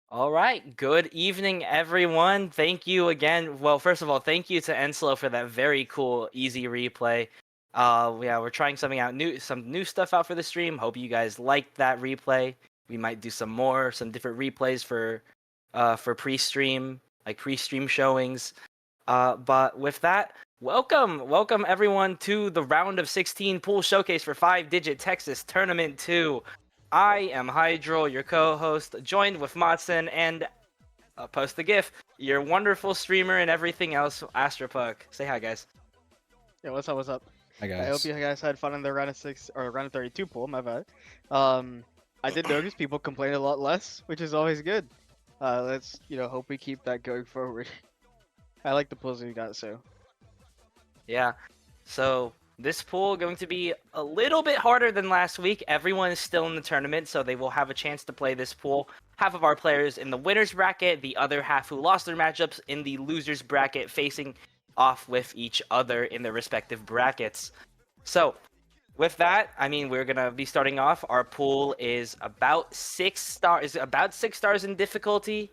All right. Good evening, everyone. Thank you again. Well, first of all, thank you to Enslo for that very cool, easy replay. Yeah, we're trying something out some new stuff out for the stream. Hope you guys liked that replay. We might do some different replays for pre-stream, like pre-stream showings. But with that, welcome everyone to the round of 16 pool showcase for 5-digit Texas Tournament 2. I am Hydro, your co-host, joined with Matson and Post the GIF, your wonderful streamer and everything else, Astropuck. Say hi, guys. Yeah, what's up? What's up? Hi I hope guys. you guys had fun in the round of 6 or round of 32 pool. My bad. I did notice people complain a lot less, which is always good. Let's hope we keep that going forward. I like the pools we got. So Yeah. So this pool going to be a little bit harder than last week. Everyone is still in the tournament, so they will have a chance to play this pool. Half of our players in the winners bracket, the other half who lost their matchups in the losers bracket, facing off with each other in their respective brackets. So with that, I mean, we're gonna be starting off. Our pool is about 6 stars in difficulty.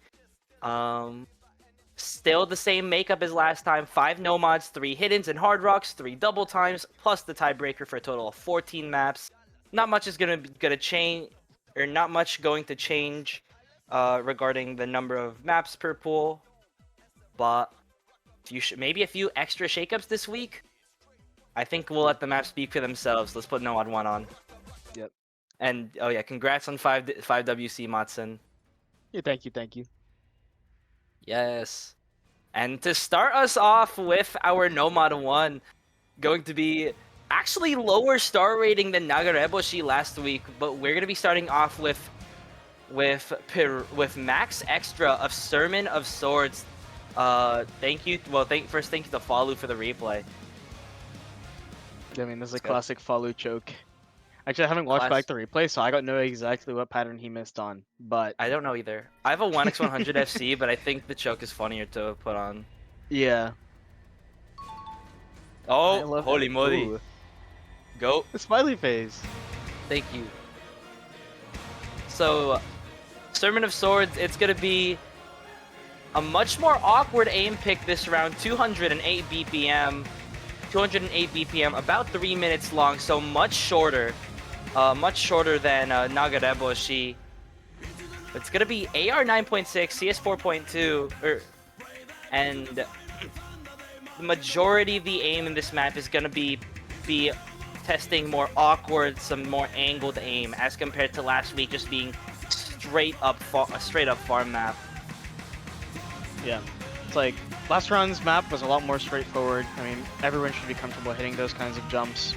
Still the same makeup as last time. 5 no mods, 3 hiddens and hard rocks, 3 double times, plus the tiebreaker for a total of 14 maps. Not much is gonna change, or not much going to change regarding the number of maps per pool. But maybe a few extra shakeups this week. I think we'll let the maps speak for themselves. Let's put no odd one on. Yep. And oh yeah, congrats on 5WC Matson. yeah, thank you. Yes. And to start us off with our Nomad 1, going to be actually lower star rating than Nagareboshi last week, but we're going to be starting off with with max extra of Sermon of Swords. Thank you. Well, thank you to Falu for the replay. I mean, this is a Let's go. classic Falu choke. Actually, I haven't watched Class- back the replay, so I don't know exactly what pattern he missed on. But I don't know either. I have a 1x100 FC, but I think the choke is funnier to put on. yeah. I Oh, love holy it. moly. Ooh, Go. the smiley face. Thank you. So, Sermon of Swords, it's going to be a much more awkward aim pick this round. 208 BPM. 208 BPM, about 3 minutes long, so much shorter. Much shorter than Nagareboshi. It's going to be AR 9.6, CS 4.2, and the majority of the aim in this map is going to be testing more awkward, some more angled aim, as compared to last week just being a straight up farm map. Yeah. It's like last round's map was a lot more straightforward. I mean, everyone should be comfortable hitting those kinds of jumps.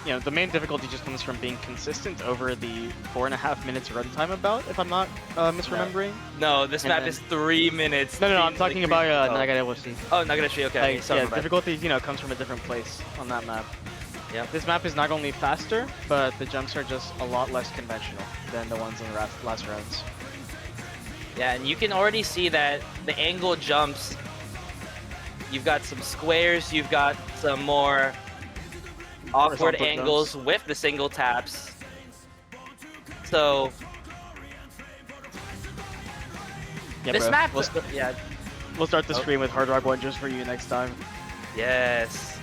You know, the main difficulty just comes from being consistent over the 4.5 minutes runtime about, if I'm not misremembering. No, this And map then- is 3 minutes. No, I'm talking about Oh. Nagadewoshi. Oh, Nagadeshi, okay. Like, sorry, yeah, my bad. difficulty, you know, comes from a different place on that map. Yep. This map is not only faster, but the jumps are just a lot less conventional than the ones in the last rounds. Yeah, and you can already see that the angle jumps. You've got some squares, you've got some more awkward Horizontal angles with the single taps. So Yeah, this bro. map, We'll, yeah, we'll start the Oh. stream with Hard Rock 1 just for you next time. yes.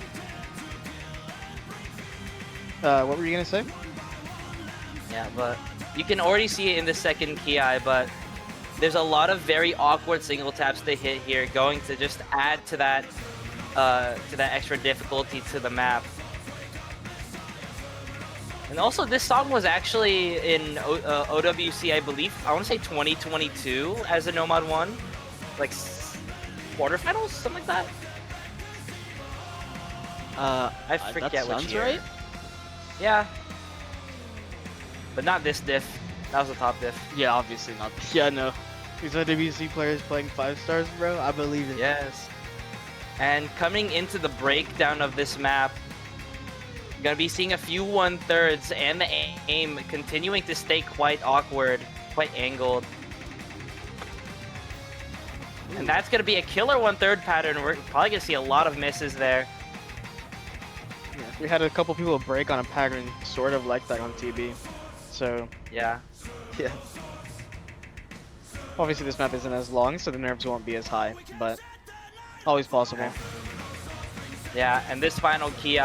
What were you gonna say? Yeah, but you can already see it in the second Ki, but there's a lot of very awkward single taps to hit here, going to just add to that extra difficulty to the map. And also, this song was actually in OWC, I believe. I want to say 2022 as a Nomad 1, like quarterfinals, something like that. I forget that which sounds year. right. Yeah, but not this diff. That was the top diff. Yeah, obviously not. Yeah, no. These are WC players playing 5 stars, bro. I believe it. Yes. And coming into the breakdown of this map, gonna be seeing a few 1/3s and the aim continuing to stay quite awkward, quite angled. And that's gonna be a killer 1/3 pattern. We're probably gonna see a lot of misses there. Yeah, we had a couple people break on a pattern sort of like that on TB. So, Yeah. yeah. Obviously this map isn't as long, so the nerves won't be as high, but always possible. Yeah, and this final Ki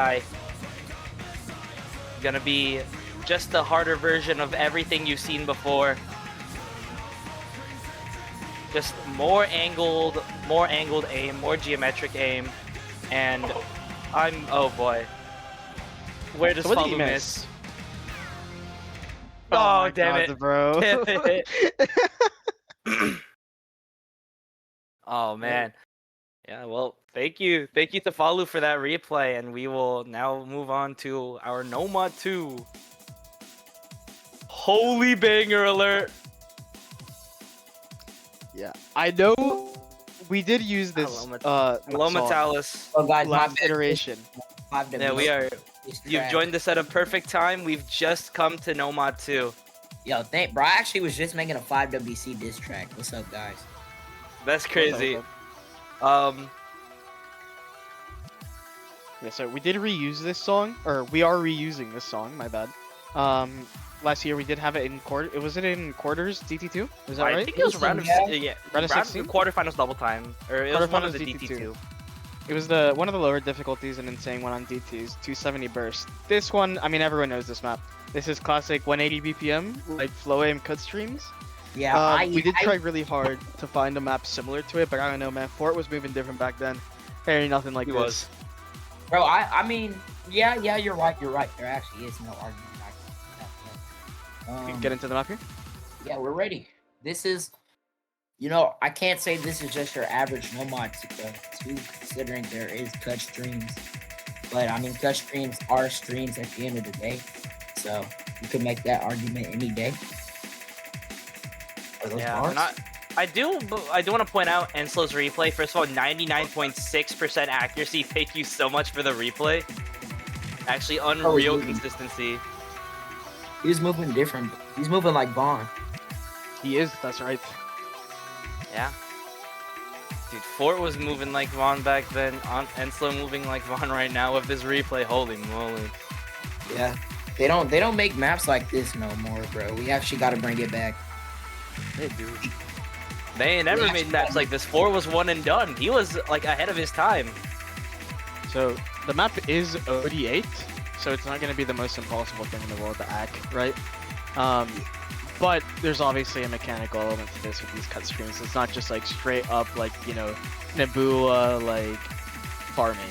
gonna be just the harder version of everything you've seen before. Just more angled aim, more geometric aim, and oh boy. Where does So what did Falu he miss? Oh, Oh, my damn God, it. bro. Damn it. Oh man. Yeah, well, thank you to Falu for that replay, and we will now move on to our Nomad 2. Holy banger alert! Yeah, I know we did use this Hello, song Metalis. Oh, guys, my last bad. iteration. 5 Yeah, we are. You've joined us at a perfect time. We've just come to Nomad 2. Yo, bro, I actually was just making a 5WC diss track. What's up, guys? That's crazy. Yeah, so we did reuse this song, or we are reusing this song. My bad. Last year we did have it in Was it in quarters DT2? Is that I right? think it was round of Yeah. Round of 16? quarterfinals double time, or it was one of Quarterfinals the DT2. DT2. It was one of the lower difficulties and insane one on DTs, 270 burst. This one, I mean, everyone knows this map. This is classic 180 BPM, like flow aim cut streams. Yeah, We did try really hard to find a map similar to it, but I don't know, man. Fort was moving different back then. There ain't nothing like He this. was. Bro, I mean, yeah, you're right. There actually is no argument. We can get into the map here. Yeah, we're ready. This is, I can't say this is just your average Nomad 2, considering there is cut streams. But I mean, cut streams are streams at the end of the day, so you could make that argument any day. Are those Yeah, bars? I do want to point out Enslow's replay. First of all, 99.6% accuracy. Thank you so much for the replay. Actually, unreal moving. consistency. He was moving different. He's moving like Vaughn. He is. That's right. Yeah. Dude, Fort was moving like Vaughn back then. Enslow moving like Vaughn right now with this replay. Holy moly. Yeah. They don't make maps like this no more, bro. We actually got to bring it back. Hey, dude. They ain't never Yeah. made maps like this. Fort was one and done. He was like ahead of his time. So the map is OD8, so it's not going to be the most impossible thing in the world to hack, right? But there's obviously a mechanical element to this with these cut streams. It's not just like straight up like, you know, Nebula like farming.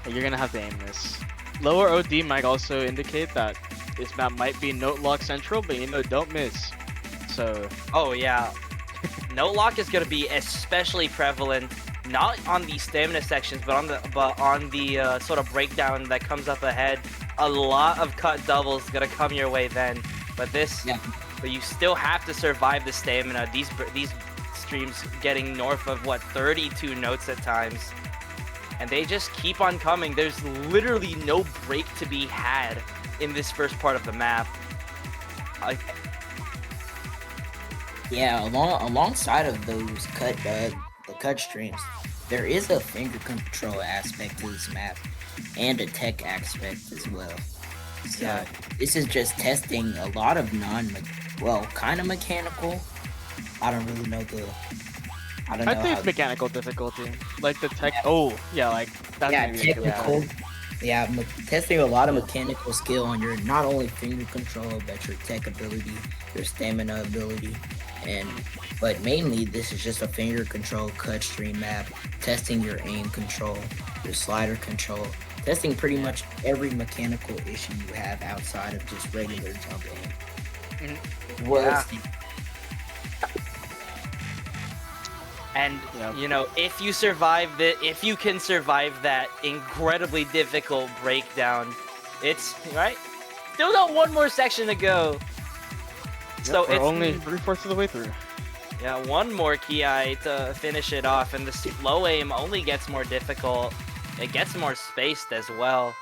Like, you're gonna have to aim this. Lower OD might also indicate that this map might be note lock central, but you know, don't miss. So Oh yeah. Note lock is gonna be especially prevalent, not on the stamina sections, but on the sort of breakdown that comes up ahead. A lot of cut doubles gonna come your way then. But Yeah. but you still have to survive the stamina. These streams getting north of what 32 notes at times, and they just keep on coming. There's literally no break to be had in this first part of the map. Like, Yeah, alongside of those the cut streams, there is a finger control aspect to this map, and a tech aspect as well. So Yeah. this is just testing a lot of kind of mechanical. I don't really know I don't know I'd say how. it's mechanical difficulty. Like the tech. Oh, yeah, like that's Yeah, maybe a good technical. one. Yeah, testing a lot of mechanical skill on your not only finger control, but your tech ability, your stamina ability, but mainly this is just a finger control cut stream map, testing your aim control, your slider control, testing pretty much every mechanical issue you have outside of just regular jump aim. Yeah. And Yeah. you know, if you can survive that incredibly difficult breakdown, it's right. Still got one more section to go. So Yep, we're it's only 3/4 of the way through. yeah, one more Ki to finish it off, and the slow aim only gets more difficult. It gets more spaced as well.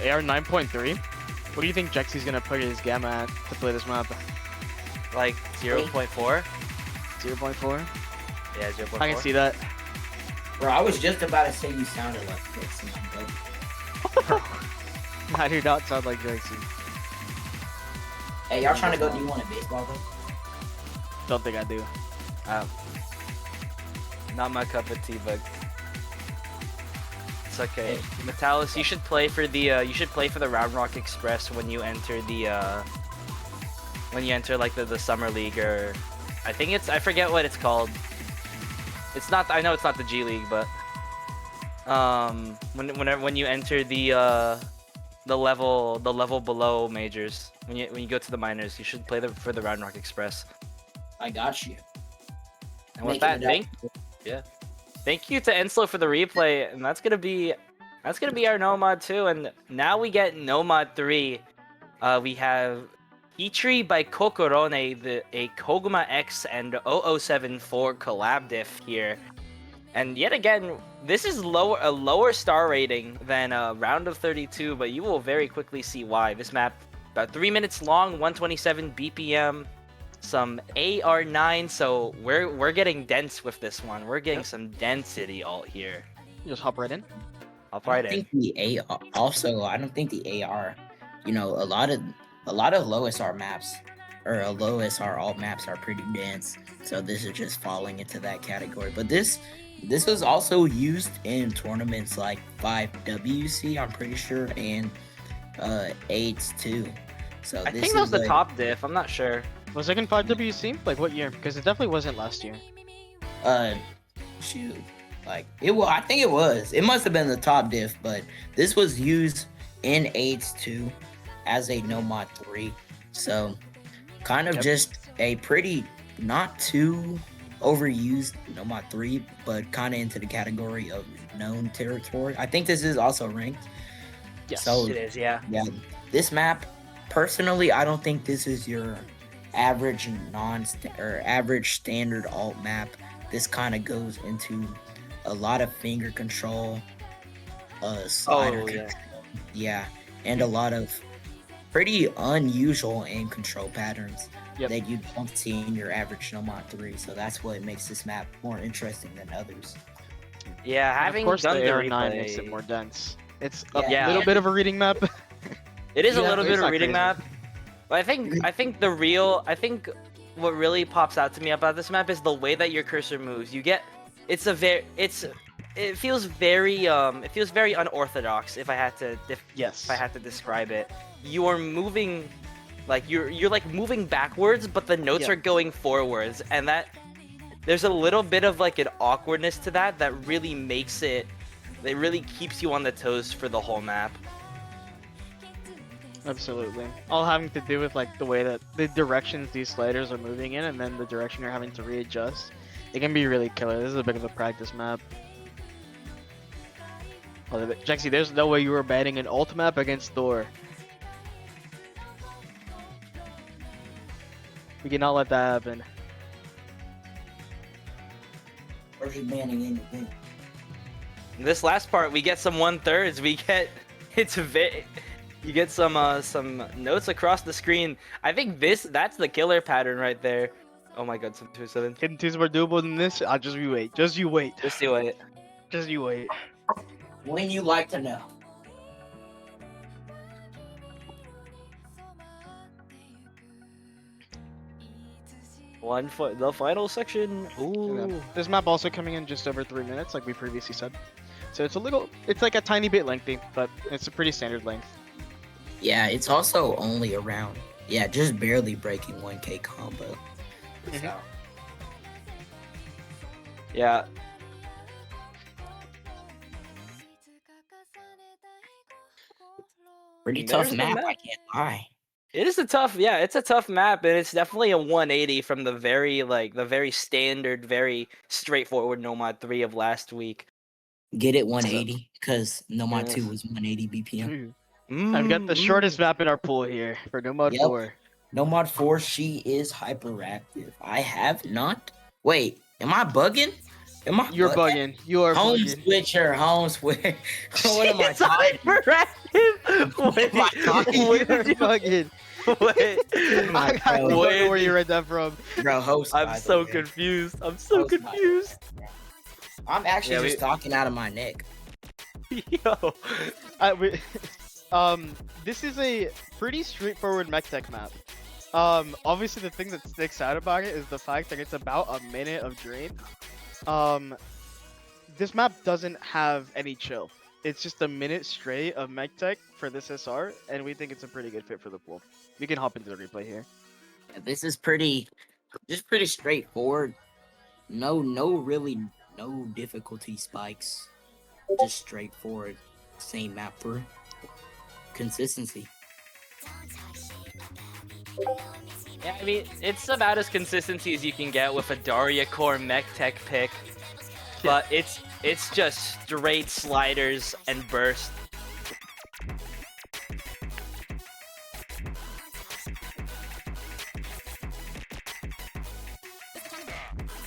Yeah, AR 9.3. What do you think Jexy's gonna put his gamma at to play this map? Like 0.4. 0.4. Yeah, 0.4. I can see that. Bro, I was just about to say you sounded like Dixon, but I do not sound like Jexy. hey, y'all trying to go D1 in baseball though? Don't think I do. Not my cup of tea, but it's okay. Metalis, you should play for the Round Rock Express when you enter like the summer league, or I forget what it's called. It's not, I know it's not the G League, but when you enter the level below majors, when you go to the minors, you should play for the Round Rock Express. I got you. And with Making that, it up. thank you to Enslow for the replay, and that's gonna be our Nomad 2, and now we get Nomad 3. We have Petri by Kokorone, a Koguma X and 0074 collab diff here. And yet again, this is a lower star rating than Round of 32, but you will very quickly see why. This map, about 3 minutes long, 127 BPM, some AR9, so we're getting dense with this one. We're getting some density alt here. You just hop right in. Hop I right don't in. think the AR, also, I don't think the AR, you know, a lot of low SR maps or low SR alt maps are pretty dense. So this is just falling into that category. But this was also used in tournaments like 5WC, I'm pretty sure, and 8s too. So I this think that was is the like- top diff. I'm not sure. Was it in 5WC? Like what year? Because it definitely wasn't last year. Shoot, like it was. I think it was. It must have been the top diff, but this was used in 8s too, as a Nomad 3. So, kind of Yep. just a pretty not too overused Nomad 3, but kind of into the category of known territory. I think this is also ranked. Yes. So It is, yeah. yeah, this map, personally, I don't think this is your average or average standard alt map. This kind of goes into a lot of finger control, slider Oh, yeah. control, yeah, and a lot of pretty unusual aim control patterns Yep. that you don't see in your average Nomad 3. So that's what makes this map more interesting than others. Yeah, And having of course, done the the AR9 makes it replay, more dense. It's a Yeah. little bit of a reading map. it is a Yeah, little it's bit of not reading crazy. map. But I think what really pops out to me about this map is the way that your cursor moves. You get it feels very unorthodox if I had to Yes. if I had to describe it. You are moving like you're like moving backwards, but the notes Yeah. are going forwards, and that there's a little bit of like an awkwardness to that really makes it really keeps you on the toes for the whole map. Absolutely. All having to do with like the way that the directions these sliders are moving in, and then the direction you're having to readjust. It can be really killer. This is a bit of a practice map. Oh, Jaxie, there's no way you were batting an ult map against Thor. We cannot let that happen. Or just banning anything. This last part, we get some 1/3s. We get you get some notes across the screen. I think that's the killer pattern right there. Oh my god, some 2-7. Hidden twos more doable than this. Just you wait. Just you wait. Just do it. Just you wait. When you like to know. The final section. Ooh. This map also coming in just over 3 minutes, like we previously said. So it's like a tiny bit lengthy, but it's a pretty standard length. Yeah, it's also only around, just barely breaking 1K combo. Mhm. So, Yeah. pretty There's tough the map, map. I can't lie. It's a tough map, and it's definitely a 180 from the very standard, very straightforward Nomad 3 of last week. Get it 180, because Nomad Yes. 2 was 180 BPM. I've got the shortest map in our pool here for Nomad Yep. 4. Nomad 4, she is hyperactive. I have not. Wait, am I bugging? You're bugging. You are Home bugging. switcher, home switcher. What am I It's talking? hyperactive. Wait, am I talking? You where are did you bugging. wait? I don't know Where where you did- read that from. Bro, host. by I'm the so way. confused. I'm so Host, by the way. confused. I'm actually Yeah, just talking out of my neck. Yo. This is a pretty straightforward mech tech map. Obviously the thing that sticks out about it is the fact that it's about a minute of drain. This map doesn't have any chill. It's just a minute straight of mech tech for this SR, and we think it's a pretty good fit for the pool. We can hop into the replay here. This is pretty straightforward. No difficulty spikes. Just straightforward. Same map through. Consistency. Yeah, I mean, it's about as consistency as you can get with a Daria Core mech tech pick, but it's just straight sliders and burst.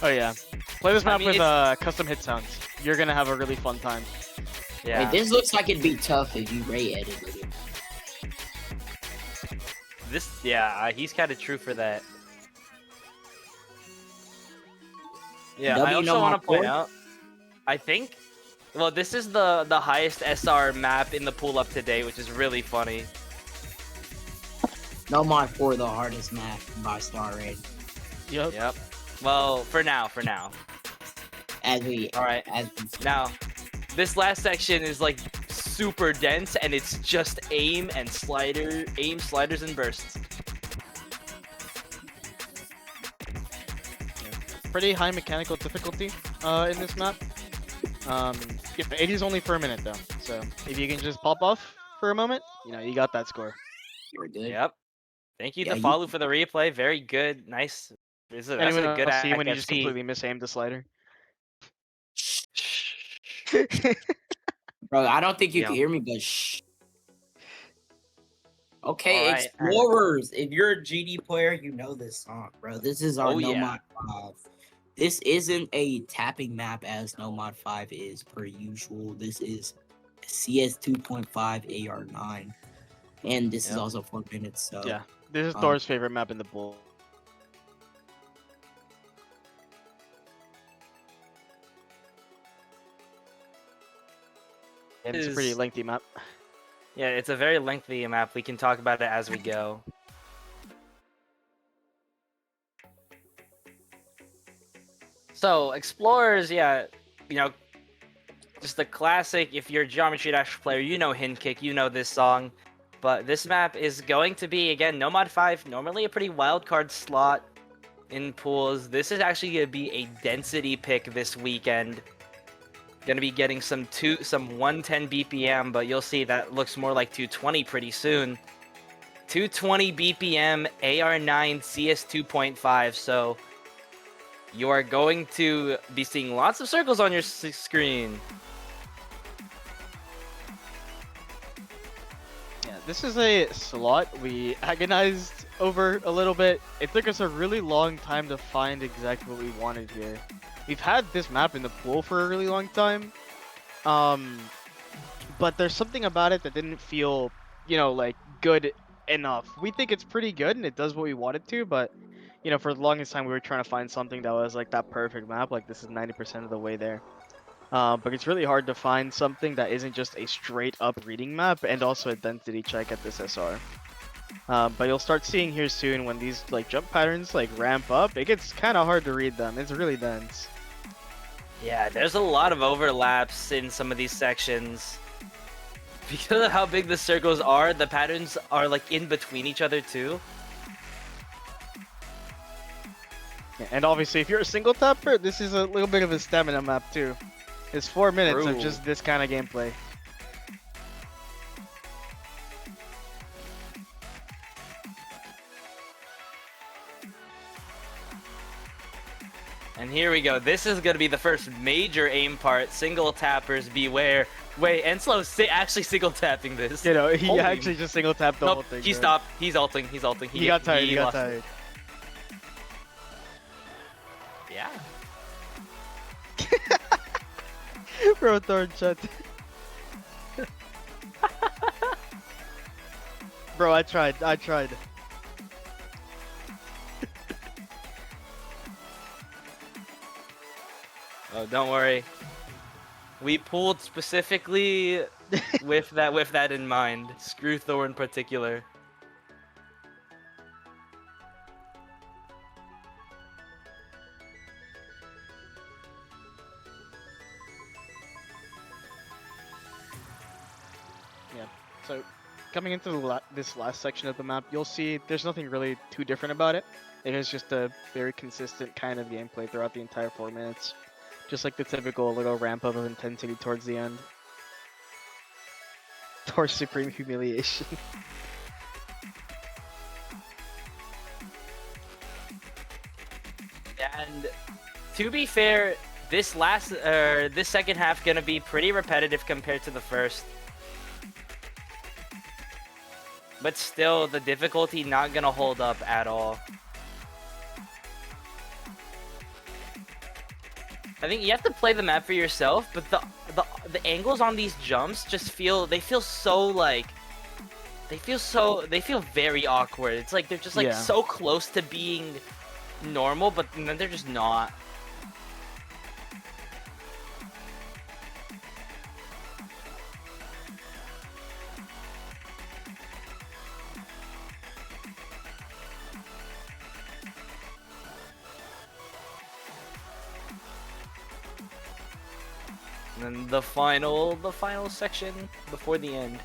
Oh yeah. Play this I map mean, with it's- custom hit sounds. You're gonna have a really fun time. Yeah. Wait, this looks like it'd be tough if you Ray edited it. He's kind of true for that. Yeah, I W also no want more to point core? out, I think, well, this is the highest SR map in the pool up to date, which is really funny. Nomad 4, the hardest map by star rating. Yep. Yep. Well, for now. As we All right. Now, this last section is like super dense, and it's just aim, sliders, and bursts. Pretty high mechanical difficulty in this map. Yeah, 80 is only for a minute though, so if you can just pop off for a moment, you got that score. We're good. Yep. Thank you Yeah, to you- Falu for the replay. Very good. Nice. That's Anyone a good else see when you just FFC. completely misaimed the slider? Bro, I don't think you Yeah. can hear me, but shh. Okay, All right, and- Explorers. If you're a GD player, you know this song, bro. This is our Oh, No yeah. Mod 5. This isn't a tapping map as No Mod 5 is per usual. This is CS 2.5 AR9. And this is Yep. also 4 minutes, so Yeah, this is um, Thor's favorite map in the pool. And it's a pretty Is- lengthy map. Yeah, it's a very lengthy map. We can talk about it as we go. So, Explorers, yeah, you know, just the classic. If you're a Geometry Dash player, you know Hin Kick, you know this song. But this map is going to be, again, No Mod 5, normally a pretty wild card slot in pools. This is actually going to be a density pick this weekend. Going to be getting some 110 BPM, but you'll see that looks more like 220 pretty soon. 220 BPM, AR9, CS 2.5, so you are going to be seeing lots of circles on your screen. Yeah, this is a slot we agonized over a little bit. It took us a really long time to find exactly what we wanted here. We've had this map in the pool for a really long time, but there's something about it that didn't feel, you know, like good enough. We think it's pretty good and it does what we want it to, but you know, for the longest time we were trying to find something that was like that perfect map. Like this is 90% of the way there. But it's really hard to find something that isn't just a straight up reading map and also a density check at this SR. But you'll start seeing here soon when these like jump patterns like ramp up, it gets kind of hard to read them. It's really dense. Yeah, there's a lot of overlaps in some of these sections. Because of how big the circles are, the patterns are like in between each other too. Yeah, and obviously, if you're a single tapper, this is a little bit of a stamina map too. It's 4 minutes of True. just this kind of gameplay. And here we go. This is going to be the first major aim part. Single tappers, beware. Wait, Enslow actually single tapping this. You know, he Holy- actually just single tapped the whole Nope, thing. he bro. stopped. He's ulting. He's ulting. He got tired. He got lost it. tired. Yeah. Bro, Thorn shut. Bro, I tried. I tried. Oh, don't worry. We pulled specifically with that in mind. Screw Thor in particular. So, coming into this last section of the map, you'll see there's nothing really too different about it. It is just a very consistent kind of gameplay throughout the entire 4 minutes. Just like the typical little ramp up of intensity towards the end. Thor's Supreme Humiliation. And to be fair, this second half gonna be pretty repetitive compared to the first. But still, the difficulty not gonna hold up at all. I think you have to play the map for yourself, but the angles on these jumps just feel so very awkward. It's like they're just like Yeah. so close to being normal, but then they're just not. And then the final section before the end.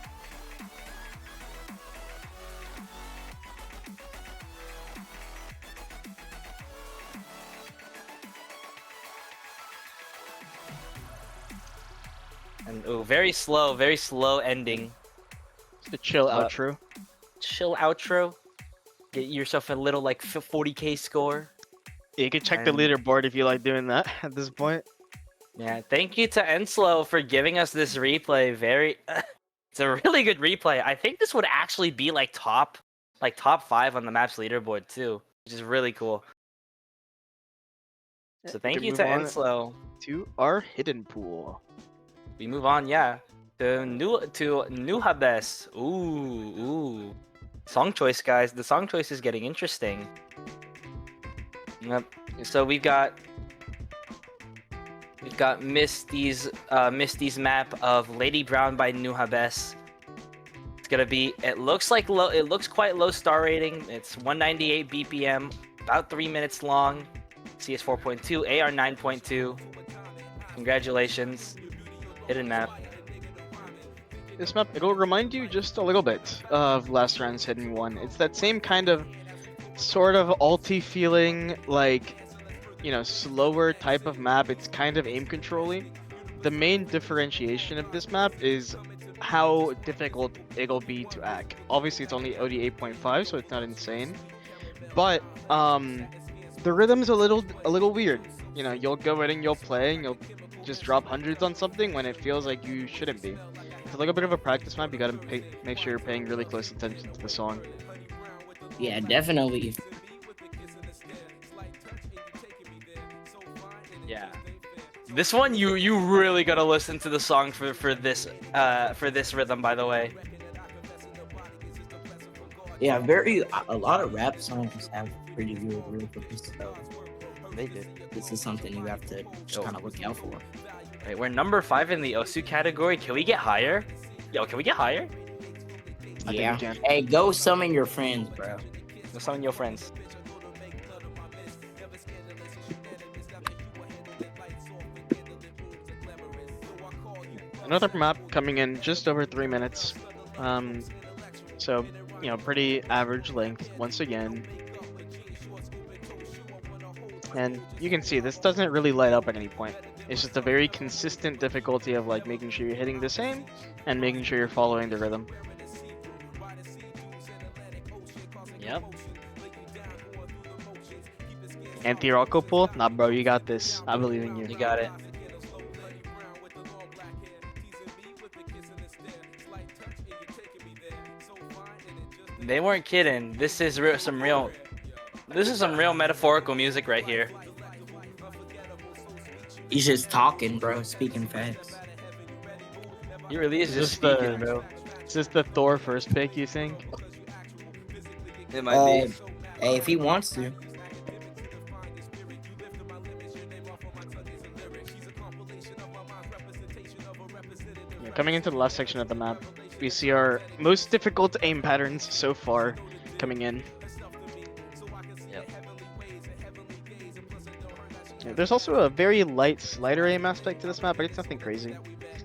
And oh, very slow ending. Just a chill Uh, outro. Chill outro. Get yourself a little like 40k score. Yeah, you can check the and- leaderboard if you like doing that at this point. Yeah, thank you to Enslow for giving us this replay. Very, It's a really good replay. I think this would actually be like top 5 on the map's leaderboard too, which is really cool. So We thank can you move to on Enslow. to our hidden pool. We move on, yeah, to New Habes. Ooh. Song choice, guys. The song choice is getting interesting. Yep. So we've got Misty's map of Lady Brown by New Habes. It's gonna be. It looks quite low star rating. It's 198 BPM, about 3 minutes long. CS 4.2, AR 9.2. Congratulations, hidden map. This map, it'll remind you just a little bit of last round's hidden one. It's that same kind of sort of alty feeling, like, you know, slower type of map. It's kind of aim controlling. The main differentiation of this map is how difficult it'll be to hack. Obviously, it's only OD 8.5, so it's not insane. But the rhythm's a little weird. You know, you'll go in and you'll play and you'll just drop hundreds on something when it feels like you shouldn't be. It's a little bit of a practice map. You gotta make sure you're paying really close attention to the song. Yeah, definitely. Yeah. This one you really gotta listen to the song for this rhythm, by the way. Yeah, a lot of rap songs have pretty good rhythms, so They did. this is something you have to just kind of look out for. Right, we're number 5 in the Osu category. Can we get higher? Yo, can we get higher? I think Yeah. we can. Hey, go summon your friends, bro. Go summon your friends. Another map coming in just over 3 minutes. So, you know, pretty average length once again. And you can see this doesn't really light up at any point. It's just a very consistent difficulty of like making sure you're hitting the same and making sure you're following the rhythm. Yep. Anti-Rocco pool? Nah, bro, you got this. I believe in you. You got it. They weren't kidding. This is some real metaphorical music right here. He's just talking, bro. Speaking facts. He really is Is just this the- speaking, bro. Is this the Thor first pick, you think? It might be. Hey, if he wants to. Yeah, coming into the last section of the map, we see our most difficult aim patterns so far coming in. Yep. Yeah, there's also a very light slider aim aspect to this map, but it's nothing crazy.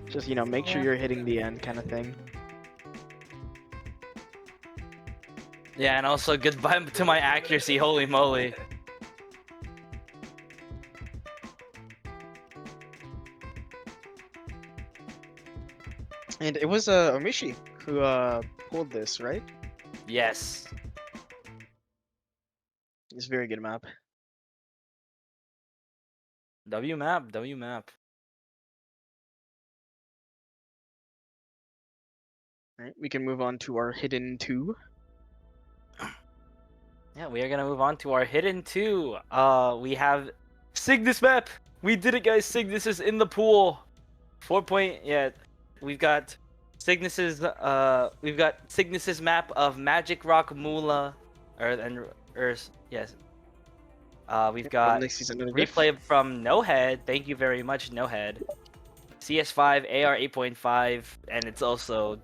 Just, you know, make sure you're hitting the end kind of thing. Yeah, and also goodbye to my accuracy. Holy moly. And it was Omishi who pulled this, right? Yes. It's a very good map. W map. W map. Alright, we can move on to our hidden 2. Yeah, we are gonna move on to our hidden 2. We have Cygnus map. We did it, guys. Cygnus is in the pool. 4 point. Yeah, we've got Cygnus's map of Magic Rock Mula, yes. We've got Next season, another diff. replay from No Head. Thank you very much, No Head. CS5 AR 8.5, and it's also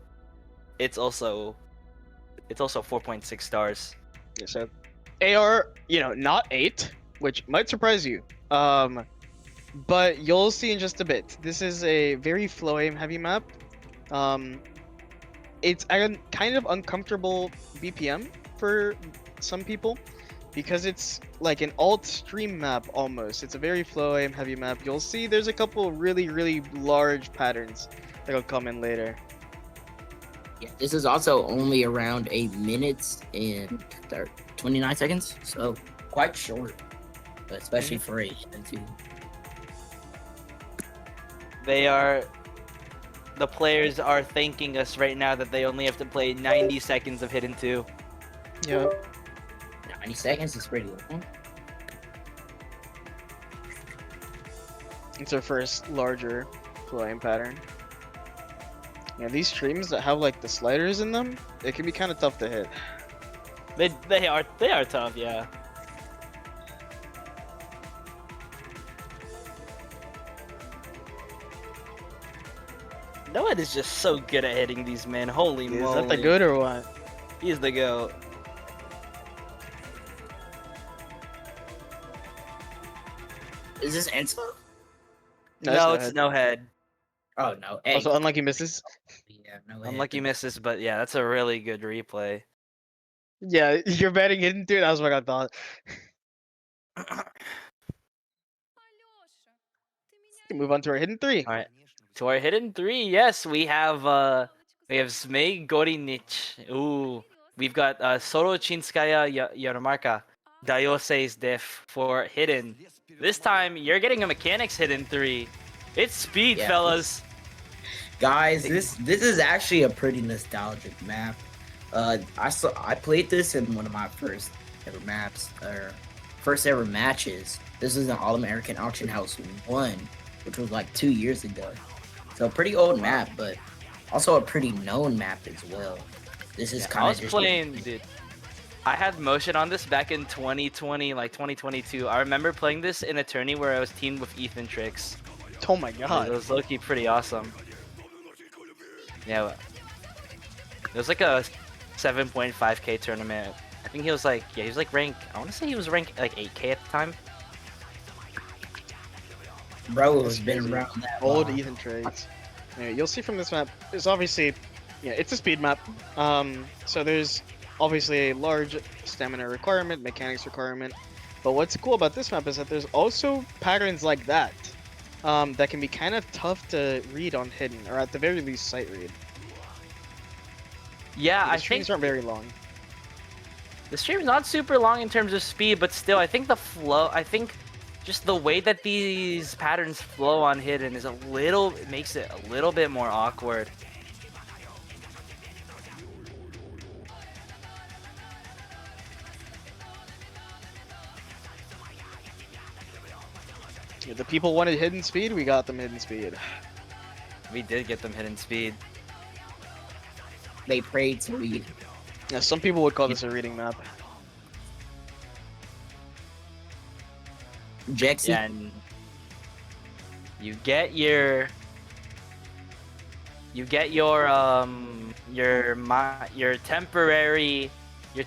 4.6 stars. Yeah, so AR, you know, not 8, which might surprise you. But you'll see in just a bit. This is a very flow aim heavy map. It's a kind of uncomfortable BPM for some people because it's like an alt stream map almost. It's a very flow aim heavy map. You'll see there's a couple really large patterns that'll come in later. Yeah, this is also only around 8 minutes and 29 seconds, so quite short, but especially for a hidden 2. They are the players are thanking us right now that they only have to play 90 seconds of Hidden 2. Yeah. 90 seconds is pretty long. It's our first larger flowing pattern. Yeah, these streams that have like the sliders in them, it can be kind of tough to hit. They are tough, yeah. Noah is just so good at hitting these men. Holy Is moly. that the good or what? He's the GOAT. Is this Enzo? No, that's it's no no head. Oh no. Hey. Also, unlucky misses. Yeah, no Unlucky misses, but yeah, that's a really good replay. Yeah, you're betting into it. That's what I thought. Move on to our hidden 3. All right. To our hidden 3, yes, we have Zmei Gorinich. Ooh, we've got Sorochinskaya Yarmarka. Diose's diff for hidden. This time you're getting a mechanics hidden 3. It's speed, Yeah. fellas. Guys, this is actually a pretty nostalgic map. I played this in one of my first ever maps or first ever matches. This is an All-American Auction House 1, which was like 2 years ago. So a pretty old map, but also a pretty known map as well. This is Yeah, kind I of was just playing, dude. I had motion on this back in 2020, like 2022. I remember playing this in a tourney where I was teamed with Ethan Tricks. Oh my It god. was low-key pretty awesome. Yeah, it was like a 7.5k tournament. I think he was like, yeah, he was like rank. I want to say he was rank like 8k at the time. bro has been around that Old long. Ethan trades. Yeah, you'll see from this map, it's obviously, yeah, it's a speed map. So there's obviously a large stamina requirement, mechanics requirement. But what's cool about this map is that there's also patterns like that that can be kind of tough to read on hidden, or at the very least sight read. Yeah, The I think streams aren't very long. the stream's not super long in terms of speed, but still, I think the flow. I think just the way that these patterns flow on hidden is it makes it a little bit more awkward. Yeah, the people wanted hidden speed, we got them hidden speed. We did get them hidden speed. They prayed to read. Yeah, some people would call this a reading map. Jexy. Yeah, and you get your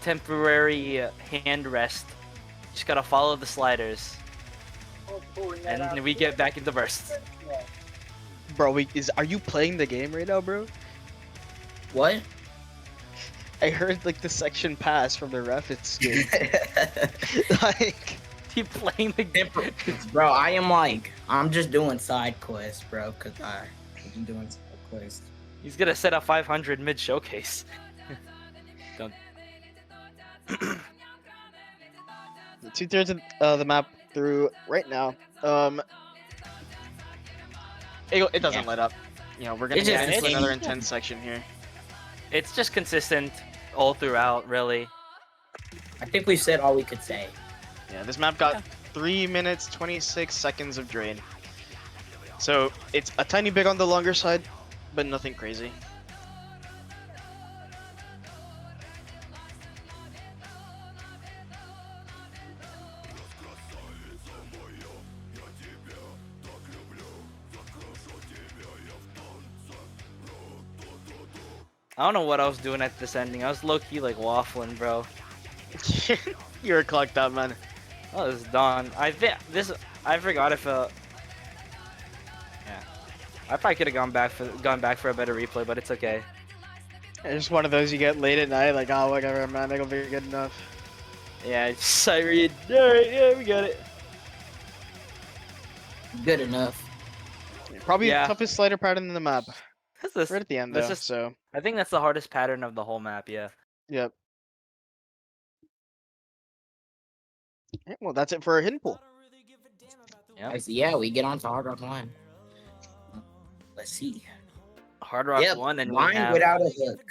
temporary hand rest. Just gotta follow the sliders, and we get back into bursts. Bro, are you playing the game right now, bro? What? I heard like the section pass from the ref. It's good. Like, Keep playing the game. Bro, I'm just doing side quests, bro, because I'm doing side quests. He's gonna set up 500 mid showcase. Don't. 2/3 of the map through right now. It doesn't Yeah. let up. You know, we're gonna It's get just into the same. another intense section here. It's just consistent all throughout, really. I think we've said all we could say. Yeah, this map got 3 minutes 26 seconds of drain. So it's a tiny bit on the longer side, but nothing crazy. I don't know what I was doing at this ending. I was low-key like waffling, bro. You're clocked out, man. Oh, this is done. I forgot if yeah. I probably could have gone back for a better replay, but it's okay. It's just one of those you get late at night, like, oh, whatever, man, it'll be good enough. Yeah, it's Alright, yeah, we got it. Good enough. Probably Yeah. the toughest slider pattern in the map. That's this. Right at the end, This though, is- so, I think that's the hardest pattern of the whole map. Yeah. yep. Okay, well, that's it for our hidden pool. Yeah. I see, yeah, we get on to Hard Rock 1. Let's see. Hard Rock Yep, 1, and we Line have without a hook.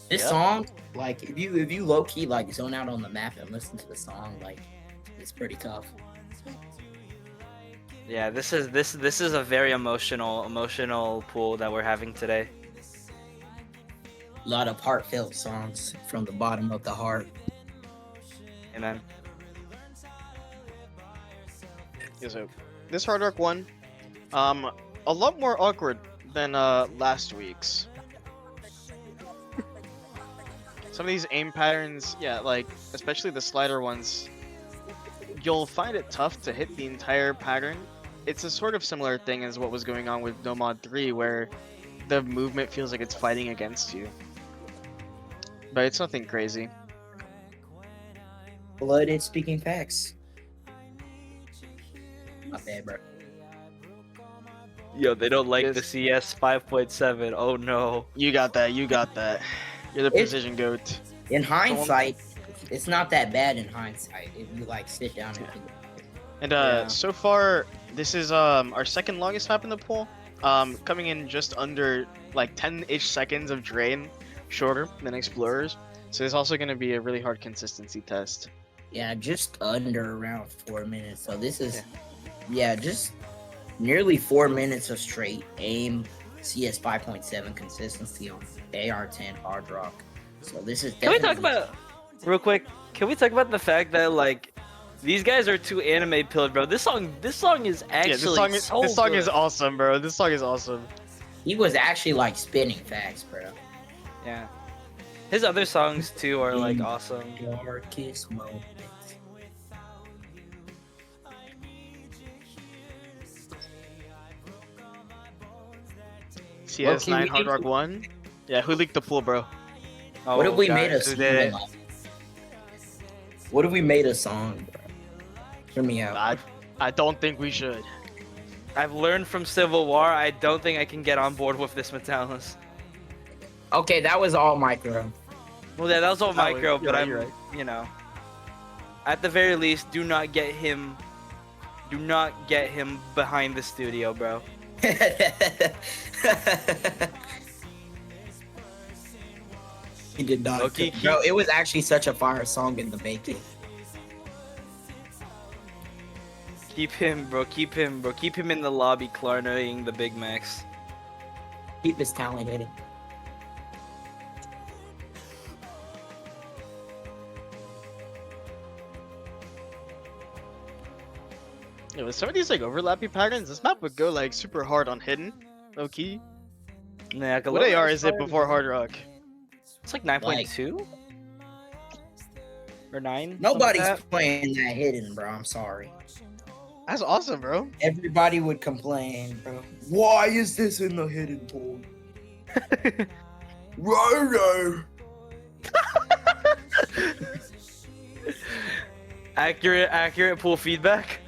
This Yep. song, like if you low key like zone out on the map and listen to the song, like it's pretty tough. yeah. This is a very emotional pool that we're having today. A lot of heartfelt songs from the bottom of the heart. Amen. Yeah, so this Hard Rock one, a lot more awkward than last week's. Some of these aim patterns, yeah, like especially the slider ones, you'll find it tough to hit the entire pattern. It's a sort of similar thing as what was going on with Nomad 3, where the movement feels like it's fighting against you. But it's nothing crazy. Blooded speaking facts. Not bad, bro. Yo, they don't like the Yes. CS 5.7. Oh no. You got that, you got that. You're the It's- precision goat. In hindsight, it's not that bad in hindsight if you like sit down and think. And Yeah. so far, this is our second longest map in the pool. Coming in just under like 10-ish seconds of drain, shorter than Explorers. So it's also going to be a really hard consistency test. Yeah, just under around 4 minutes. So this is, yeah, just nearly 4 minutes of straight aim, CS 5.7 consistency on AR10 Hard Rock. So this is Can we definitely. talk about real quick? Can we talk about the fact that like these guys are too anime pilled, bro? This song is actually Yeah, this song so is good. awesome, bro. This song is awesome. He was actually like spinning facts, bro. Yeah. His other songs too are like Mm. awesome. Darkest moments. CS9 we Hard need Rock 1. Yeah, who leaked the pool, bro? Oh, What if we made a guys, who song? did it? What if we made a song, bro? Hear me out. I don't think we should. I've learned from Civil War. I don't think I can get on board with this Metalis. Okay, that was all micro. Well, yeah, that was all That was- micro, you're but right, I'm, you're right. you know, at the very least, do not get him behind the studio, bro. He did not. Loki, Bro, it was actually such a fire song in the making. Keep him, bro. Keep him in the lobby, Klarnaing the Big Macs. Keep his talent hidden. Yeah, with some of these like overlapping patterns, this map would go like super hard on hidden, low key. Nah, What AR is it before Hard Rock? It's like 9.2 or 9. Nobody's something like playing that hidden, bro. I'm sorry. That's awesome, bro. Everybody would complain, bro. Why is this in the hidden pool? that. Roto. Accurate pool feedback.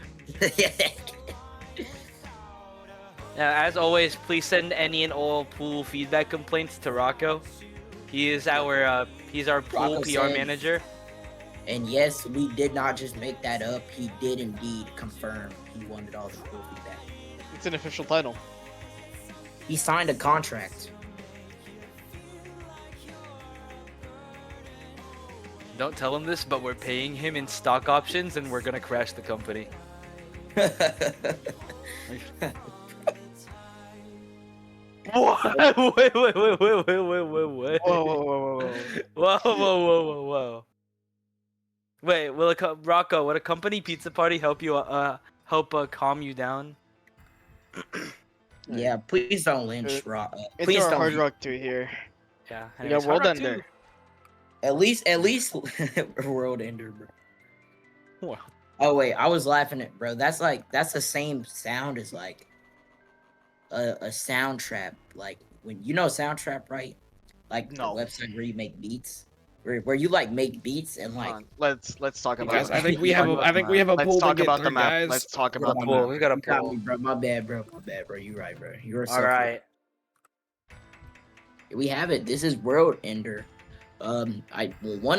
Yeah, as always, please send any and all pool feedback complaints to Rocco. He is our pool Rocco PR said- manager. And yes, we did not just make that up. He did indeed confirm he wanted all the cool feedback. It's an official title. He signed a contract. Don't tell him this, but we're paying him in stock options, and we're gonna crash the company. What? Wait. Whoa, whoa, whoa, whoa, whoa. Whoa. Wait, Rocco, would a company pizza party help you calm you down? Yeah, please don't lynch Rock. It's Please our don't. Hard Rock 2 here. Yeah. We anyways, got World Hard Rock Ender. At least World Ender, bro. 2. Wow. Oh wait, I was laughing at bro. That's the same sound as like a sound trap. Like when you know sound trap, right? Like No. the website where you make beats, where you like make beats and Hold like on, let's talk about Guys, it. I think we have a Let's poll to talk get about the through, map. guys. Let's talk about the Pool. map. We got a you got poll. me, bro. My bad, bro. You right, bro. You're so All right. We have it. This is World Ender. One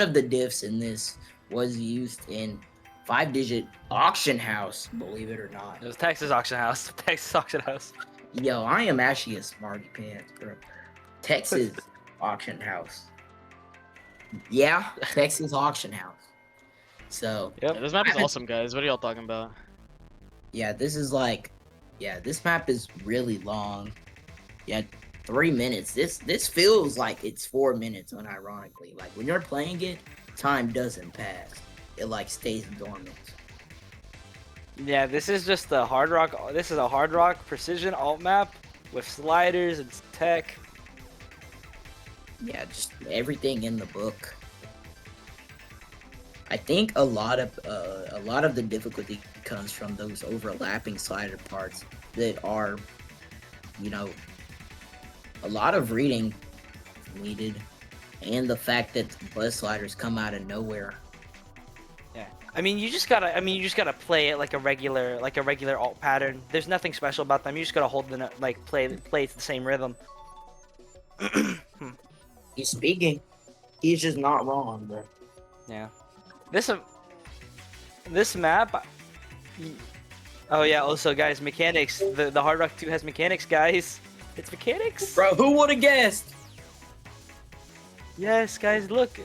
of the diffs in this was used in 5-digit auction house. Believe it or not. It was Texas Auction House. Texas Auction House. Yo, I am actually a smarty pants, bro. Texas auction house. Yeah, Texas auction house. So Yeah, Yep. this map I is haven't- awesome, guys. What are y'all talking about? yeah, this is like, yeah, this map is really long. Yeah, 3 minutes. This feels like it's 4 minutes, unironically. Like when you're playing it, time doesn't pass. It like stays dormant. Yeah, this is just the Hard Rock. This is a Hard Rock precision alt map with sliders and tech. Yeah, just everything in the book. I think a lot of the difficulty comes from those overlapping slider parts that are, you know, a lot of reading needed, and the fact that buzz sliders come out of nowhere. Yeah. I mean, you just gotta play it like a regular alt pattern. There's nothing special about them. You just gotta hold the play the same rhythm. He's speaking. He's just not wrong, bro. Yeah. This map. Oh yeah. Also, guys, mechanics. The Hard Rock 2 has mechanics, guys. It's mechanics. Bro, who would have guessed? Yes, guys. Look.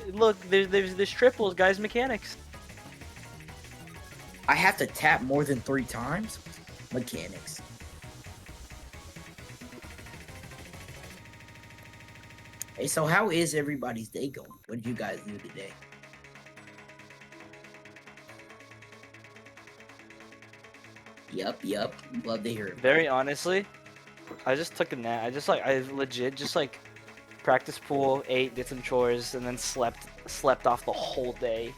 There's triples, guys. Mechanics. I have to tap more than 3 times? Mechanics. Hey, so how is everybody's day going? What did you guys do today? Yup. Love to hear it. Very honestly, I just took a nap. I legit just like practiced pool, ate, did some chores, and then slept off the whole day.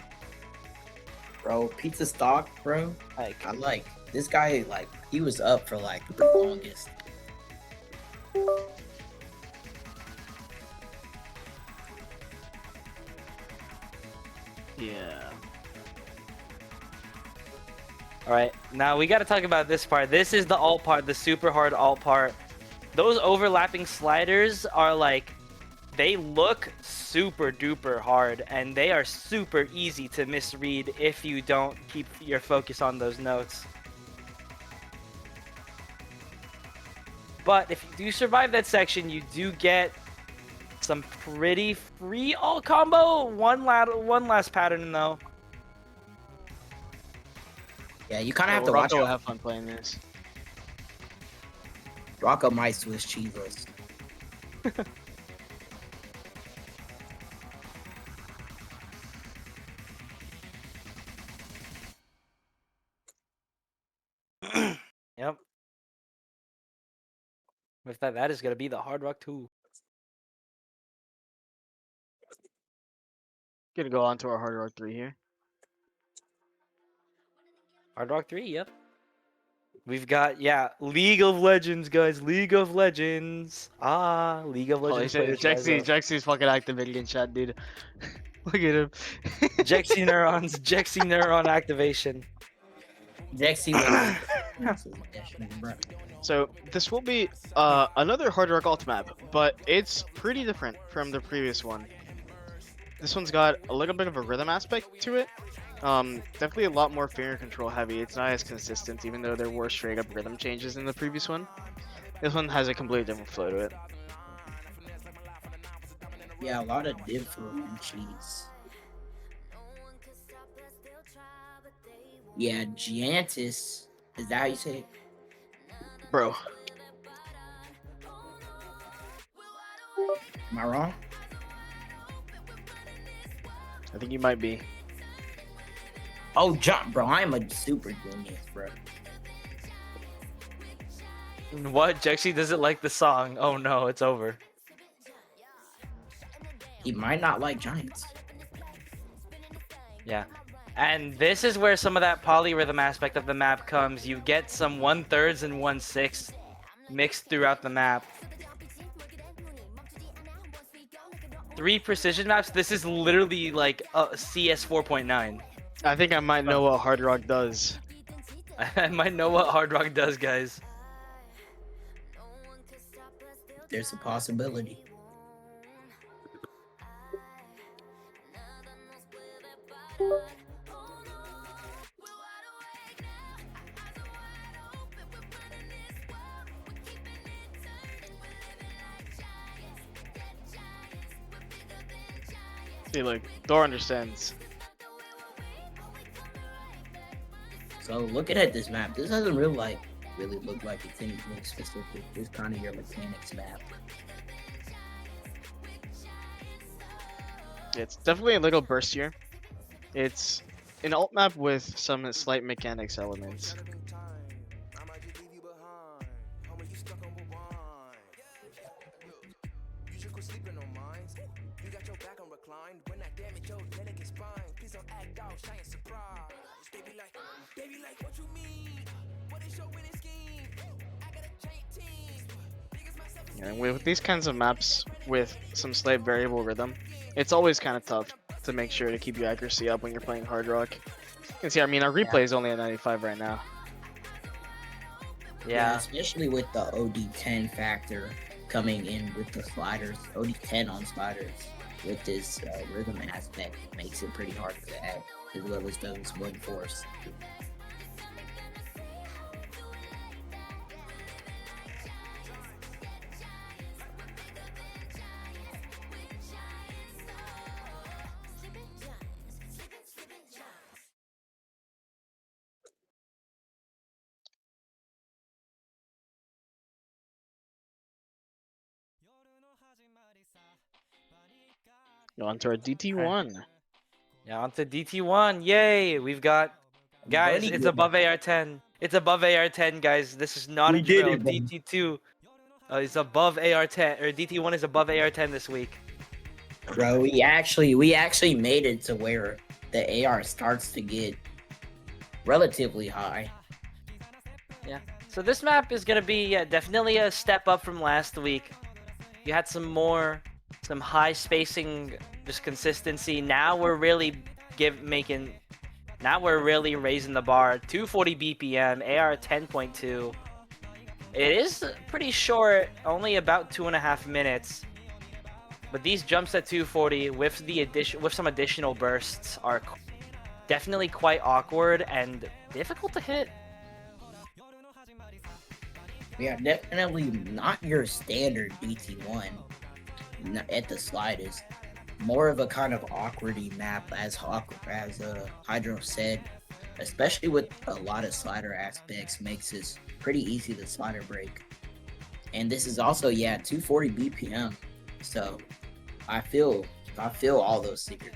Bro, pizza stock, bro. Like, I like this guy, like, he was up for like the longest. Yeah. all right, now we got to talk about this part. This is the alt part, the super hard alt part. Those overlapping sliders are like, they look super duper hard, and they are super easy to misread if you don't keep your focus on those notes. But if you do survive that section, you do get some pretty free alt combo. One last pattern though. Yeah, you kind of have to watch Rocco will out. have fun playing this. Rocco might Swiss cheese us. Yep. With that is gonna be the Hard Rock 2. Gonna go on to our Hard Rock 3 here. Hard Rock 3, yep. We've got, yeah, League of Legends, guys. League of Legends. League of Holy Legends. shit, players, guys, Jexy's fucking activating in chat, dude. Look at him. Jexy neurons, Jexy neuron activation. Jexy So this will be another Hard Rock alt map, but it's pretty different from the previous one. This one's got a little bit of a rhythm aspect to it. Definitely a lot more finger control heavy. It's not as consistent, even though there were straight up rhythm changes in the previous one. This one has a completely different flow to it. Yeah, a lot of differentials. Yeah, Giantis. Is that how you say it? Bro, Am I wrong? I think you might be. Oh, John, bro, I'm a super genius, bro. What? Jexy doesn't like the song. Oh no, it's over. He might not like Giants. Yeah. And this is where some of that polyrhythm aspect of the map comes. You get some 1/3 and 1/6 mixed throughout the map. 3 precision maps. This is literally like CS 4.9. I think I might know what Hard Rock does. I might know what Hard Rock does, guys. There's a possibility. See, look, Thor understands. So looking at this map, this doesn't really look like it's anything specific. It's kind of your mechanics map. It's definitely a little burstier. It's an alt map with some slight mechanics elements. And with these kinds of maps with some slight variable rhythm, it's always kind of tough to make sure to keep your accuracy up when you're playing Hard Rock. You can see, I mean, our replay is only at 95 right now. Yeah. Especially with the OD10 factor coming in with the sliders, OD10 on sliders with this rhythm aspect makes it pretty hard to add, as well as those one force. On to our DT1. Yeah, on to DT1. Yay! We've got guys. Buddy, It's yeah. above AR10. It's above AR10, guys. This is not We a did drill. it, buddy. DT2 is above AR10, or DT1 is above AR10 this week. Bro, we actually made it to where the AR starts to get relatively high. So this map is gonna be definitely a step up from last week. You had some high spacing, just consistency. Now we're really now we're really raising the bar. 240 BPM, AR 10.2. It is pretty short, only about 2.5 minutes. But these jumps at 240 with some additional bursts are definitely quite awkward and difficult to hit. Yeah, definitely not your standard DT1 at the slightest. More of a kind of awkwardy map, as Hydro said, especially with a lot of slider aspects, makes this pretty easy to slider break. And this is also, 240 BPM. So I feel all those single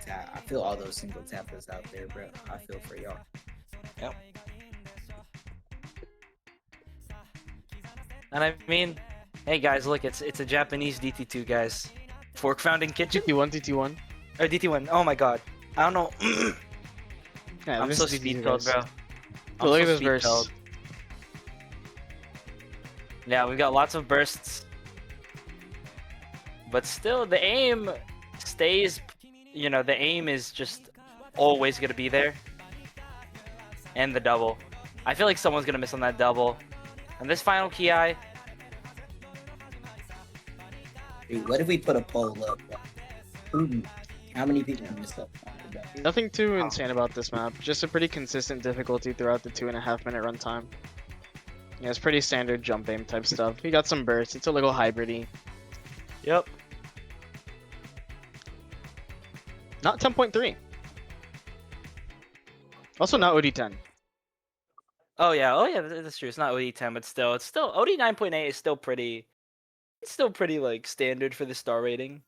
tappers out there, bro. I feel for y'all. Yep. And I mean, hey guys, look, it's a Japanese DT2, guys. Fork Founding Kitchen DT1. or DT1. Oh my god, I don't know. Yeah, I'm this so is DT2, speed guys. bro. But look at this burst. speed-pilled. Yeah, we've got lots of bursts, but still the aim stays. The aim is just always gonna be there. And the double. I feel like someone's gonna miss on that double. And this final Ki, Dude, what if we put a poll up? How many people missed up? Nothing too insane about this map. Just a pretty consistent difficulty throughout the 2.5 minute runtime. Yeah, it's pretty standard jump aim type stuff. We got some bursts. It's a little hybridy. yep. Not 10.3. Also not OD10. Oh yeah, that's true. It's not OD10, but it's still OD 9.8 is still pretty. It's still pretty like standard for the star rating.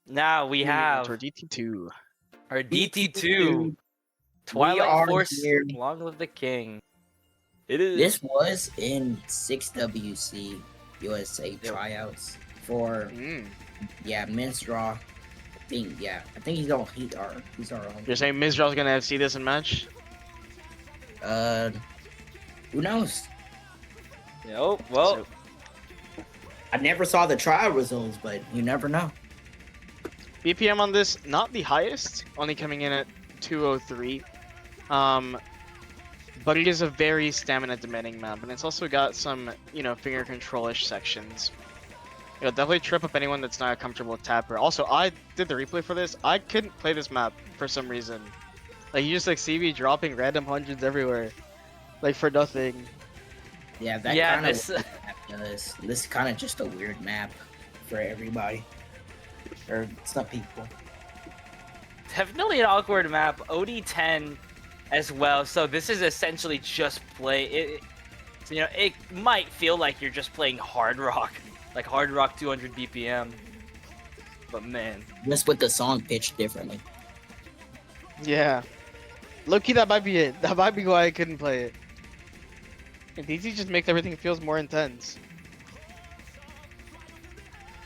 Now we have our DT2. our DT2 Twilight are Force. here. Long live the king. It is. This was in 6WC USA Yep. tryouts for men's draw. I think he's our own. You're saying Mizral's gonna see this in match? Who knows? Oh well. So- I never saw the trial results, but you never know. BPM on this, not the highest, only coming in at 203. But it is a very stamina demanding map, and it's also got some, finger control-ish sections. It'll definitely trip up anyone that's not a comfortable tapper. Also, I did the replay for this. I couldn't play this map for some reason. Like, you just see me dropping random hundreds everywhere. Like, for nothing. Yeah, that Yeah, kind of this- does. This is kind of just a weird map for everybody, or some people. definitely an awkward map. OD10 as well. So this is essentially just play. So, you know, it might feel like you're just playing Hard Rock, like Hard Rock 200 BPM. But man, Just with the song pitched differently. Yeah. Low-key, that might be it. That might be why I couldn't play it. And DT just makes everything feels more intense.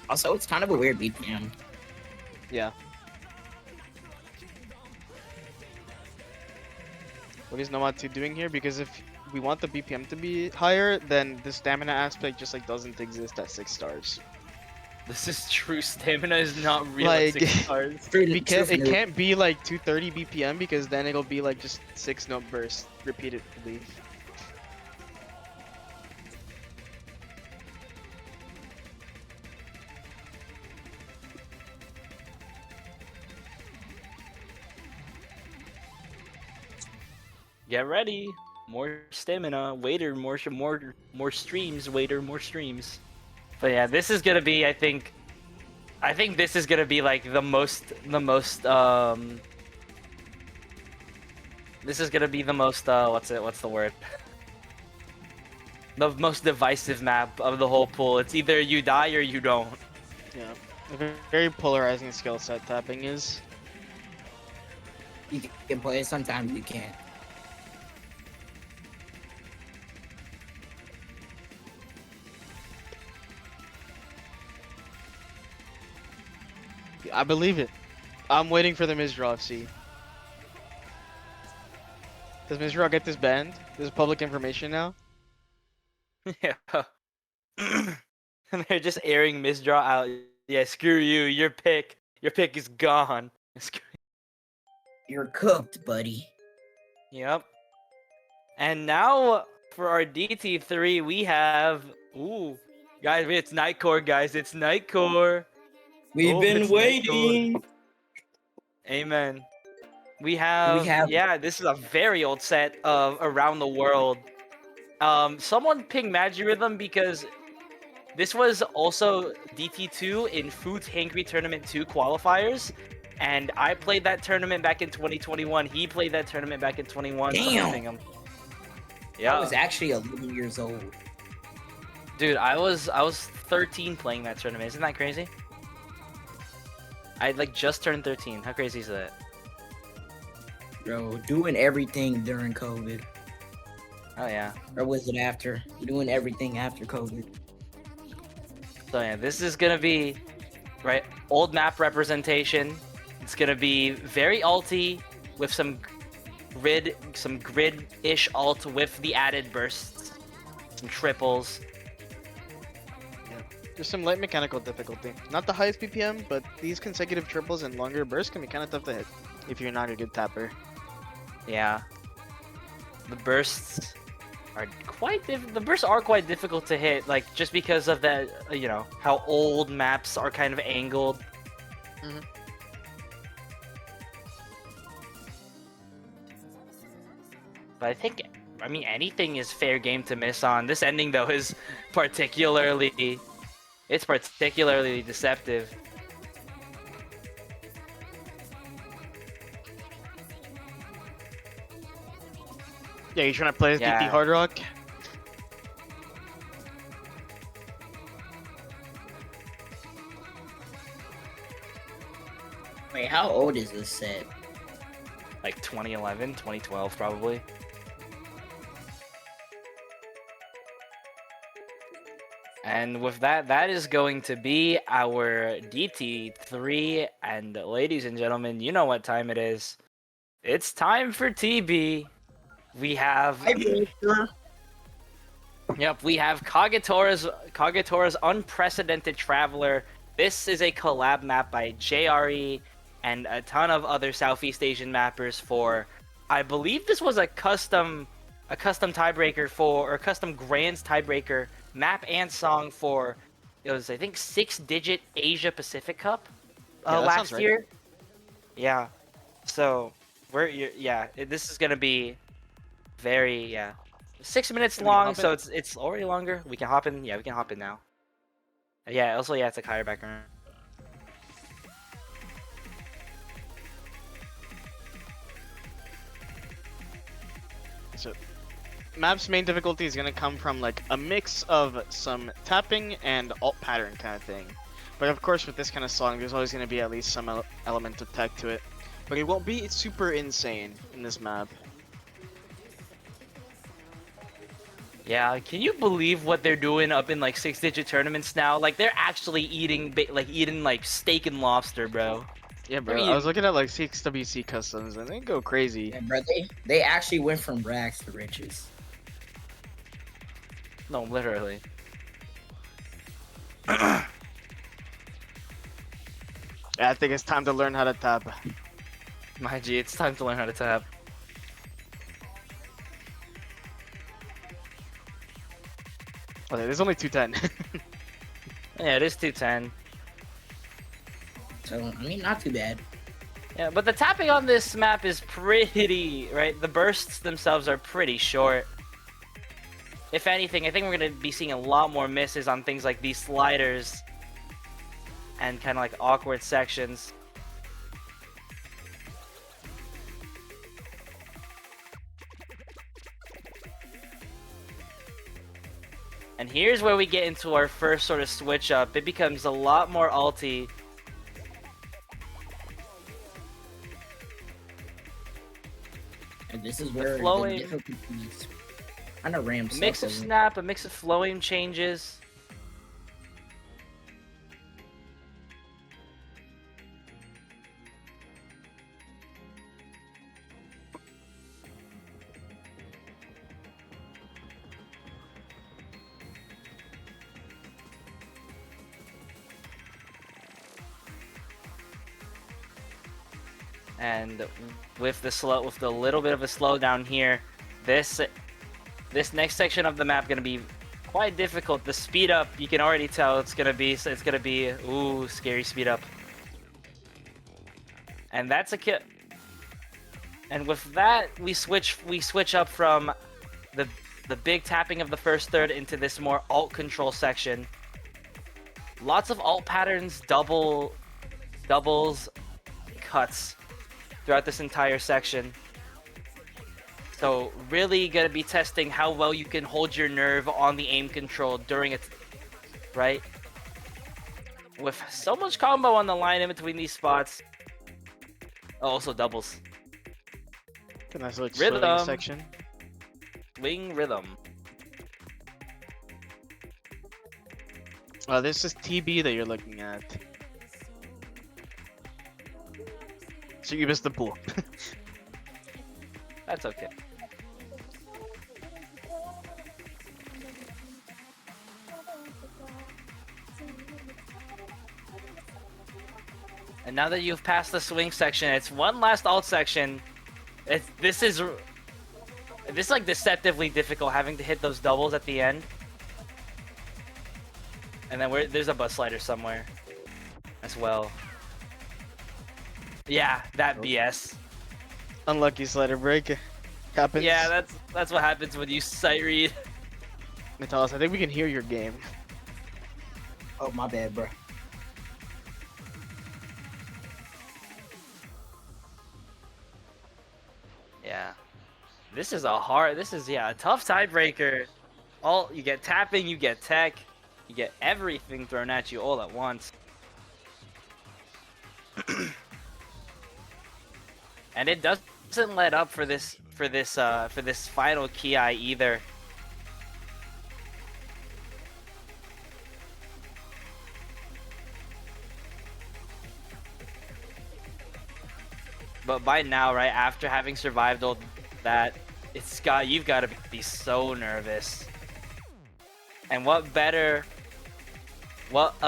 Also, it's kind of a weird BPM. Yeah. What is Nomad 2 doing here? Because if we want the BPM to be higher, then the stamina aspect just like doesn't exist at 6 stars. this is true. Stamina is not real Like- at 6 stars. It can't be like 230 BPM because then it'll be like just 6 note bursts repeatedly. Get ready. More stamina. Waiter. More streams. Waiter. More streams. But yeah, this is gonna be. I think this is gonna be like the most. This is gonna be the most. What's the word? The most divisive map of the whole pool. It's either you die or you don't. Yeah. A very polarizing skill set tapping is. You can play it, sometimes you can't. I believe it. I'm waiting for the Mizraw FC. Does Mizraw get this banned? This is public information now? Yeah. And they're just airing Misdraw out. Yeah, screw you. Your pick is gone. You're cooked, buddy. Yep. And now for our DT3, we have. Ooh, guys, it's Nightcore, guys. It's Nightcore. We've Oh, been it's waiting. Amen. We have. We have- Yeah, this is a very old set of Around the World. Someone ping Magirhythm because this was also DT2 in Food's Hangry Tournament 2 qualifiers. And I played that tournament back in 2021. He played that tournament back in 21. so I'm Damn. ping him. I Yeah. was actually 11 years old. Dude, I was 13 playing that tournament. Isn't that crazy? I like just turned 13. How crazy is that? Bro, doing everything during COVID. Oh yeah. Or was it after? Doing everything after COVID. So yeah, this is gonna be right old map representation. It's gonna be very alty with some grid-ish alt with the added bursts, some triples. There's some light mechanical difficulty. Not the highest BPM, but these consecutive triples and longer bursts can be kind of tough to hit if you're not a good tapper. Yeah. The bursts are quite difficult to hit, like just because of that, you know, how old maps are kind of angled. Mhm. But I mean, anything is fair game to miss on. This ending though is particularly deceptive. Yeah, you trying to play as Yeah. DT Hard Rock? Wait, how old is this set? Like 2011, 2012 probably. And with that, that is going to be our DT3. And ladies and gentlemen, you know what time it is. It's time for TB. We have Yep, we have Kagetora's Unprecedented Traveler. This is a collab map by JRE and a ton of other Southeast Asian mappers for, I believe this was a custom tiebreaker for, or custom grands tiebreaker map and song for, it was I think 6-digit Asia Pacific Cup Yeah, that sounds last right. year. Yeah, so this is gonna be very 6 minutes Can we long, hop so in? it's already longer. We can hop in. Yeah, we can hop in now. Yeah, also it's a higher background. So, map's main difficulty is gonna come from like a mix of some tapping and alt pattern kind of thing. But of course, with this kind of song, there's always gonna be at least some element of tech to it. But it won't be super insane in this map. Yeah, can you believe what they're doing up in like 6-digit tournaments now? Like they're actually eating like steak and lobster, bro. Yeah, bro. mean- I was looking at like CXWC customs and they go crazy. Yeah, bro, they actually went from rags to riches. No, literally. Yeah, I think it's time to learn how to tap. My G, it's time to learn how to tap. Okay, there's only 210. Yeah, it is 210. So I mean, not too bad. Yeah, but the tapping on this map is pretty, right? The bursts themselves are pretty short. If anything, I think we're going to be seeing a lot more misses on things like these sliders and kind of like awkward sections. And here's where we get into our first sort of switch up. It becomes a lot more alty. And this is where the flowing- difficulties kind of ramps A mix up. of a little. snap, a mix of flowing changes. And with the little bit of a slowdown here, this next section of the map gonna be quite difficult. The speed up, you can already tell it's gonna be ooh, scary speed up. And that's a kill. And with that, we switch up from the big tapping of the first third into this more alt control section. Lots of alt patterns, doubles, cuts throughout this entire section. So really gonna be testing how well you can hold your nerve on the aim control during it, right? With so much combo on the line in between these spots. Oh, also doubles. A nice little Rhythm. swing section. Wing rhythm. This is TB that you're looking at. So you missed the pool. That's okay. And now that you've passed the swing section, it's one last alt section. This is like deceptively difficult having to hit those doubles at the end. And then there's a bus slider somewhere as well. Yeah, that BS. Unlucky slider break. Happens. Yeah, that's what happens when you sight read. Natalis, I think we can hear your game. Oh my bad, bro. Yeah. This is a tough tiebreaker. You get tapping, you get tech, you get everything thrown at you all at once. And it doesn't let up for this final Ki either. But by now, right after having survived all that, you've got to be so nervous. And what a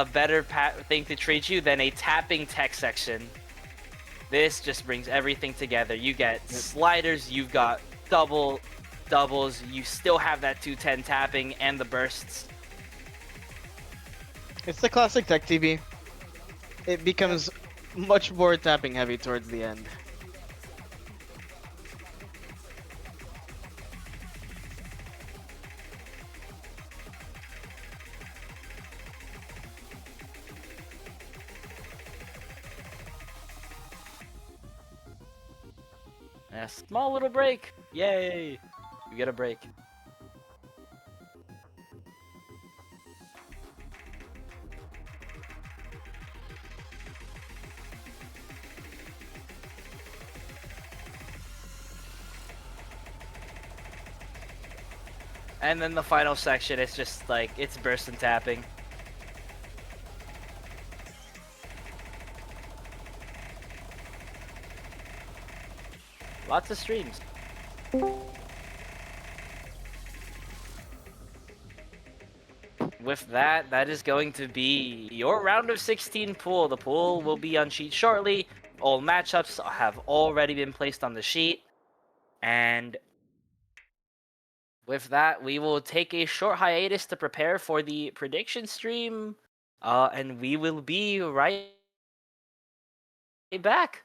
better thing to treat you than a tapping tech section. This just brings everything together. You get sliders, you've got doubles, you still have that 210 tapping and the bursts. It's the classic tech TB. It becomes much more tapping heavy towards the end. A small little break. Yay. You get a break. And then the final section, it's just like, it's burst and tapping. Lots of streams. With that, that is going to be your round of 16 pool. The pool will be on sheet shortly. All matchups have already been placed on the sheet. And with that, we will take a short hiatus to prepare for the prediction stream. And we will be right back.